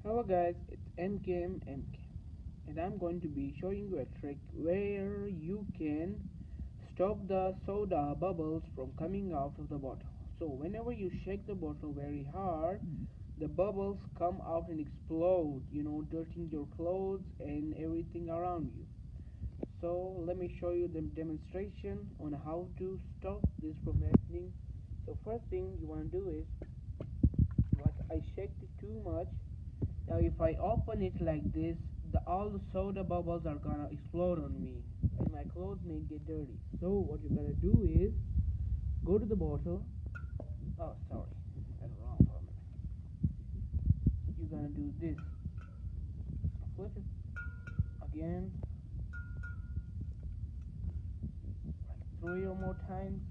Hello guys, it's MKM, and I'm going to be showing you a trick where you can stop the soda bubbles from coming out of the bottle. So whenever you shake the bottle very hard, the bubbles come out and explode, dirtying your clothes and everything around you. So let me show you the demonstration on how to stop this from happening. So first thing you want to do is, like, I shaked it too much. Now if I open it like this, all the soda bubbles are gonna explode on me and my clothes may get dirty. So what you're gonna do is go to the bottle. Oh, sorry, I got it wrong for a minute. You're gonna do this. Flip it again, like 3 or more times,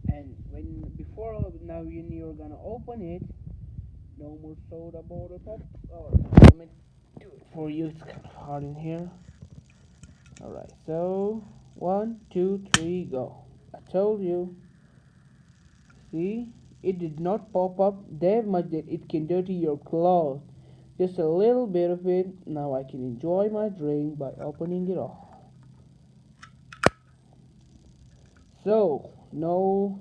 and now when you're gonna open it, no more soda bottle pop. Oh, let me do it for you. It's kind of hard in here. Alright, so 1, 2, 3, go. I told you. See, it did not pop up that much that it can dirty your clothes. Just a little bit of it. Now I can enjoy my drink by opening it all. So, no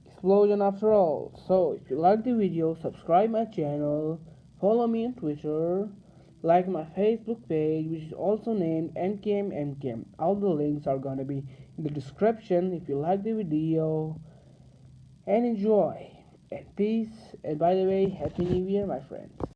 explosion after all. So, if you like the video, subscribe my channel, follow me on Twitter, like my Facebook page, which is also named MKM. All the links are gonna be in the description if you like the video, and enjoy. And peace. And by the way, Happy New Year, my friends.